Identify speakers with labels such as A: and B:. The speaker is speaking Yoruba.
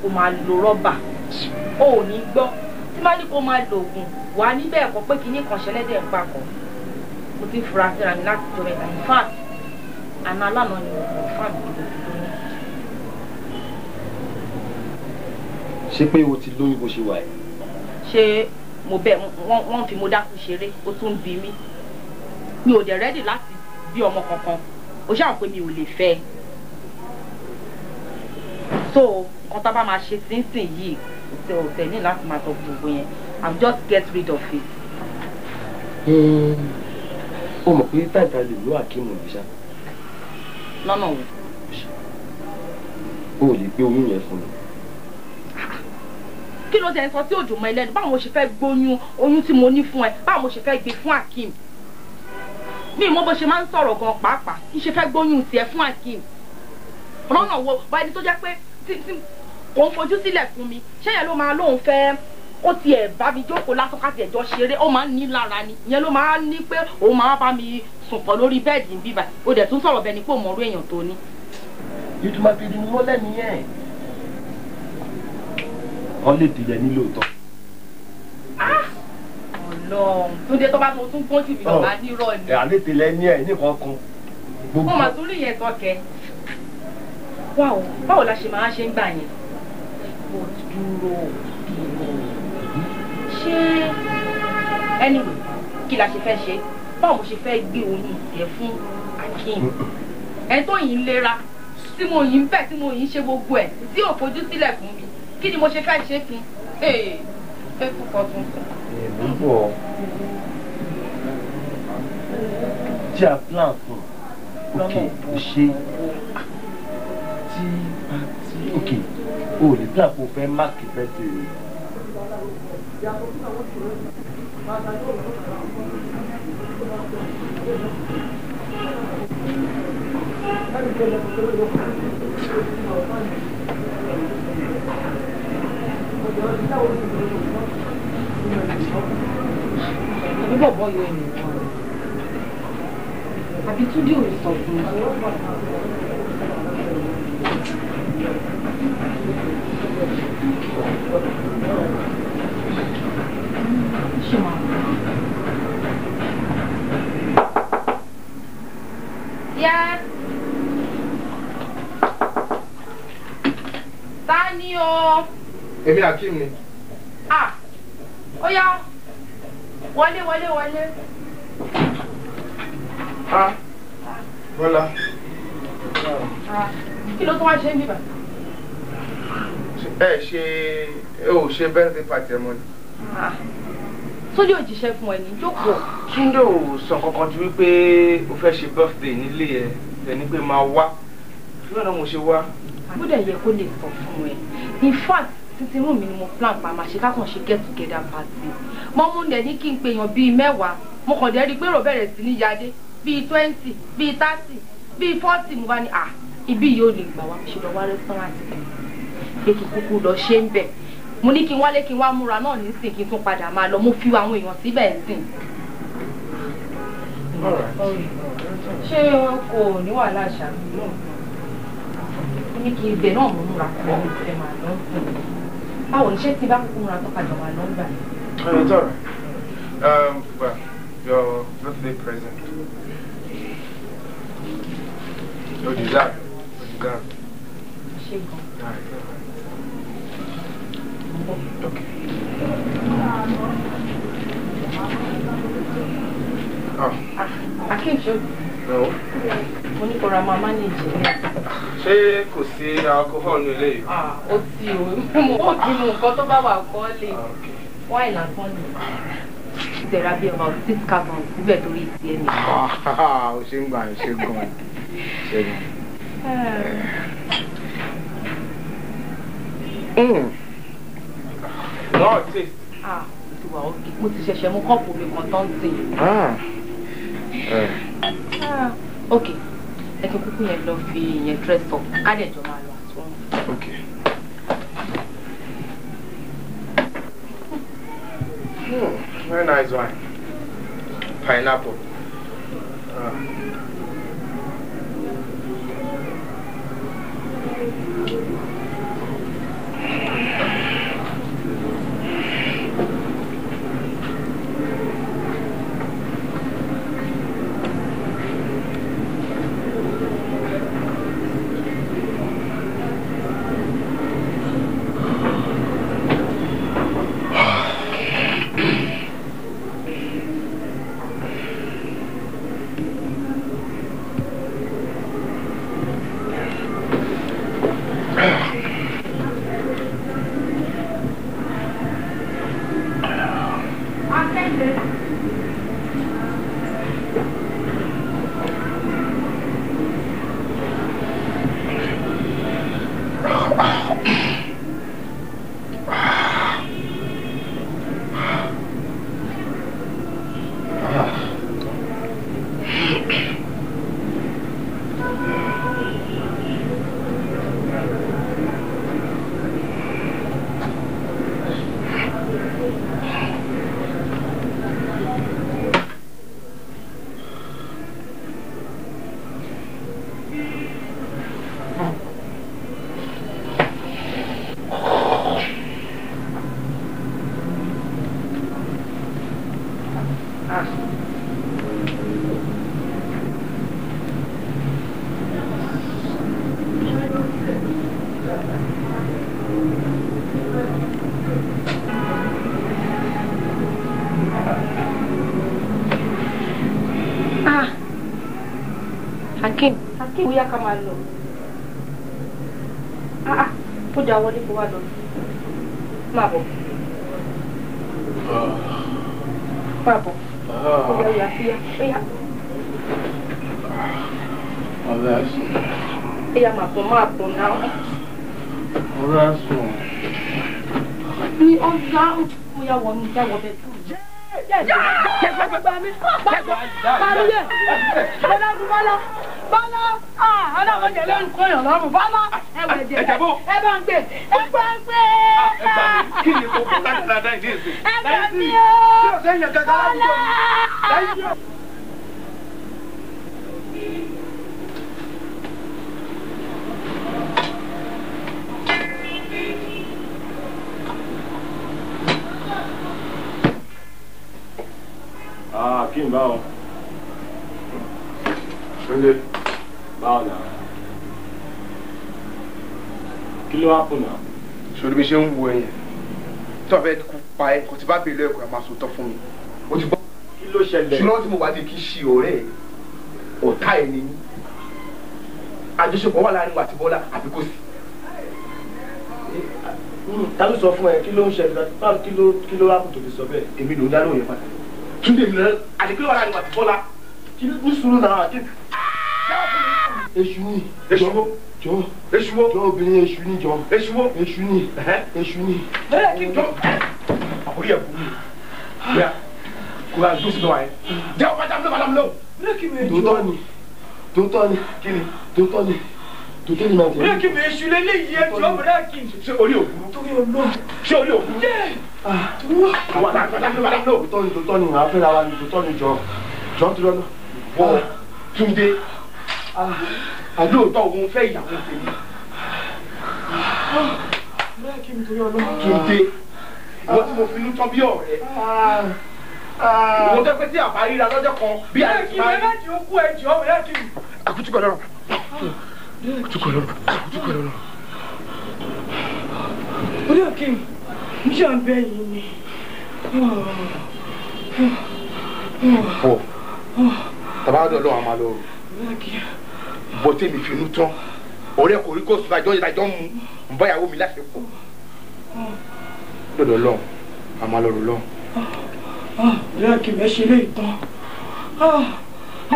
A: kó máa lo rọ́bà ó ò ní gbọ́ tí má ní kó máa lo oògùn wà níbẹ̀ ẹ̀kọ́ pé kinní kan ṣẹlẹ́dẹ̀ ń papọ̀ mo ti fura síra mi láti jọ mẹ́ta in fact àná alánà ni mo kàn fún àmì ìdìbò tó ní.
B: ṣé pé o ti lóyún bó ṣe wà ẹ́.
A: ṣé mo bẹ wọ́n fi mo dákú ṣeré ó tún bí mi ò dẹ̀ rẹ́dì láti bí ọmọ kankan ó ṣáà pé mi ò lè fẹ́ so nǹkan tá a bá máa ṣe sínsìn yìí òtẹ̀ ní láti máa tọ gbogbo yẹn I'm just get rid of it.
B: ó mọ̀ pé táìta lè lọ àkímù ìbísà.
A: lọ́nà wo.
B: o ò lè gbé oyún yẹn fún mi.
A: kí ló dé sọ tí òjò mọ ẹlẹ́nu báwo mo ṣe fẹ́ gbóyún oyún tí mo ní fún ẹ báwo mo ṣe fẹ́ gbé fún Akeem mi mọ bó ṣe máa ń sọ̀rọ̀ gan pàápàá kí ṣe fẹ́ gbóyún tiẹ̀ fún Akeem lọ́nà wo bá ẹni tó jẹ́ pé tí kò ń fojú sílẹ̀ fún mi ṣé yẹn ló máa lóun fẹ́ ó tiẹ̀ bá mi jókòó lásán ká tiẹ̀ jọ ṣeré ó máa ń ní lára ni ìyẹn ló máa ń ní pé òun máa bá mi sùn pọ̀ lórí bẹ́ẹ̀dì ń bíbà ó dẹ̀ tún sọ̀rọ̀ bẹ́ẹ̀ ni pé òun mọ̀ọ́rú èèyàn tó ní.
B: yóò tún máa fi ẹni mọ́lẹ̀ nìyẹn. wọ́n lè dìyẹ nílò tán.
A: Ọlọ́run tó dé tó bá tó tún pọ́ńtì mi lọ́ba nírọ̀ ni.
B: àlè tẹ́lẹ̀ ní ẹ̀ nìkan kan.
A: mo mà tún rí yẹn tọkẹ. báwo la ṣe máa ṣe ń gbà yẹn. mo dúró ṣé anyway kí la ṣe fẹ́ ṣe báwo mo ṣe fẹ́ gbé oyún ìtẹ́ fún Akeem ẹni tó yìí ń lera tí mo yìí ń bẹ̀ tí mo yìí ń ṣe gbogbo ẹ̀ tí ò fojú sílẹ̀ fún mi kí ni mo ṣe fẹ́ ṣe fún fẹ́ kúkọ tuntun.
B: Bọ̀ tí a plan fún ok o ṣe tí ok o lè plan fún o fẹ́ máàkì birthday rẹ.
A: Àbí bọ̀bọ̀ yọ ẹ̀mí kan. Àbí Túndé ò sọ fún mi. Ṣé máa ń bọ̀? Yá. Ta ni o?
C: Èmi Akeem ni.
A: Ah! Ó yá. Wọlé.
C: Ah, Bọ́lá.
A: Kí ló tún wá ṣe ń bíbà?
C: Ẹ ò ṣe birthday party ẹ mọ́ ni.
A: Túndé ò jíṣẹ́ fún ẹni jókòó.
C: Túndé ò sọ kankan ju wípé o fẹ́ ṣe birthday nílé ẹ tẹ̀ní pé máa wá. Ṣé náà mo ṣe wá?
A: Àbúdà yẹ kó lè sọ fún ẹ. In fact, títí inú mi ni mo plan pa máa ṣe kákan ṣe get together party. Mo mú ndẹ̀ ní kí n pe èèyàn bíi 10. Mo kàn dé rí pé èrò bẹ̀rẹ̀ sí ní yadé bíi 20, bíi 30, bíi 40 mo bá ní ibi yìí ò lè gbà wá ṣe lọ wá rẹ́sítọ́rántì kan. Pé kí kúkú lọ ṣe ń bẹ̀. Mo ní kí n wálé kí n wá múra náà nísìn kí n tún padà máa lọ mo fi àwọn èèyàn síbẹ̀ sìn. Ṣé kò ní wàhálà ṣàbí? Mo ní kí ibẹ̀ náà mo múra kọ́ ọ́ ìfẹ́ máa lọ sìn. Báwo ni ṣé tí bá kúkú múra tó padà máa lọ ń gbà?
C: It's all right. Well, your birthday present. You deserve.
A: Ṣé gan?
C: Okay.
A: Akeem ṣe.
C: No.
A: Mo ní kọ́ra máa manage ẹ̀.
C: Ṣé kò sí alcohol ní ilé yìí?
A: Ó ti o. Mo ti mu nǹkan tó bá wà kọ́ lè. Wine lásán ni. There be about 6 carbons síbẹ̀ torí ti ẹni.
C: O ṣe ń gbà ṣe gan. Ṣe gan. No, taste.
A: Mo ti ṣẹ̀ṣẹ̀ mú kọ́ọ̀pù mi kan tán sí. Ok, ẹ kí kúkú yẹn lọ fi ìyẹn dress up ká dẹ̀ jọ máa lọ àtúwọ̀n.
C: Okay. Very nice wine. Pineapple.
A: Hakim, ó yá ká máa lọ. Ó dá wọlé kó wá lọ. Máa bọ̀. Máa bọ̀. Ó yá, ó yá. Ella máa bọ̀ náà.
B: Ọ̀rẹ́ sùn.
A: Ní ọjà ó yá wọ ní ìjáwọ́ bẹ́ẹ̀ tó. Bọ́lá! Ọlọ́run jẹ́ lẹ́nu kọ́yàn lọ́rùn. Bọ́lá! Ẹ̀wẹ̀ jẹ́. Ẹ bá ń gbé. Ẹ bá ń gbé.
C: Kí ni kókó láti dáadáa ìdí èsì?
A: Ẹ bá ń gbé o.
C: Tí o ṣe ń yẹ gàgà láti jọ.
B: Kí n bá ọ. Ṣé báwo náà? Kí ló wá fún náà?
C: Ṣòro bí ṣe ń wo ẹyẹ. Tí wọ́n fẹ́ kú pa ẹ, kò tí bá bèèrè ẹ̀kọ́ ẹ̀ máa sòótọ́ fún mi. O ti gbọ́.
B: Kí ló ṣẹlẹ̀?
C: Ṣùgbọ́n tí mo wá di kí ṣe ọ̀rẹ́ ẹ̀, ọ̀tá ẹ̀ ni. Àjọṣepọ̀ wà láàrin wa àti Bọ́lá àbí kò sí.
B: Ta ló sọ fún ẹ? Kí ló ń ṣẹlẹ̀? Kí ló wá kù tó fi sọ bẹ́ẹ̀?
C: Èmi ló ń dá lóye padà. Túndé mi lọ àdìgbò wà láàrin wa àti Bọ́lá.
B: Kí ló ń sùúrù náà? Èṣù ni.
C: Èṣù wo?
B: Jọ.
C: Èṣù wo?
B: Jọ obìnrin èṣù ni jọ.
C: Èṣù wo?
B: Èṣù ni. Èṣù ni.
C: Bẹ́ẹ̀ kí n jọ. Àkórí ẹ̀ kú mi. Bóyá kó bá dùn sí náà yẹn. Jẹ́ ọ̀pá jáde lọ́wọ́ lọ́wọ́.
B: Tòótọ́ ni. Tòótọ́ ni.
C: Kí ni?
B: Tòótọ́ ni. Tòótọ́ ni máa tẹ̀lé.
D: Bẹ́ẹ̀ kí mi èṣù lélẹ́yìí ẹjọ́ bẹ̀rẹ̀ kí n.
C: Ṣé orí òkú?
D: Torí Ọlọ́run.
C: Ṣé orí òkú? Àwọn àgbàdo lọ́wọ́.
B: Tòótọ́ ni màá fẹ́ ra wa ni tòótọ́ ni jọ. Jọ ń tirọ́ lọ.
C: Wọ́n Túndé. Àlóòótọ́ òun fẹ́ ìyàwó tèmi.
D: Bẹ́ẹ̀ kí mi torí Ọlọ́run.
C: Túndé. Ìwọ tí mo fi inú tán bí ọ̀rẹ́. Ìwọ tó pẹ́ tí àbáríra lọ́jọ́ kan bí
D: Bẹ́ẹ̀ kí mi láti okú ẹjọ́ bẹ̀rẹ̀ kí mi.
C: Àkútúkọ̀ lọ́rọ̀. Àkútúkọ̀ lọ́rọ̀. Àkútúkọ̀ lọ́rọ̀.
D: Bẹ́ẹ̀ kí mi. Mo ṣe à ń bẹ yìí ni.
C: Tàbá dọ̀ lọ́wọ́ àmà lọ. Bọ́ tèmi fi inú tán. Ọ̀rẹ́ kò rí kó sùn àjọ mu. Ń bá ìyàwó mi láti pọ̀. Lọ́dọ̀ lọ́wọ́ àmà lọ́rùn lọ́wọ́.
D: Bẹ́ẹ̀ kí mi ẹ ṣe lé ìtàn.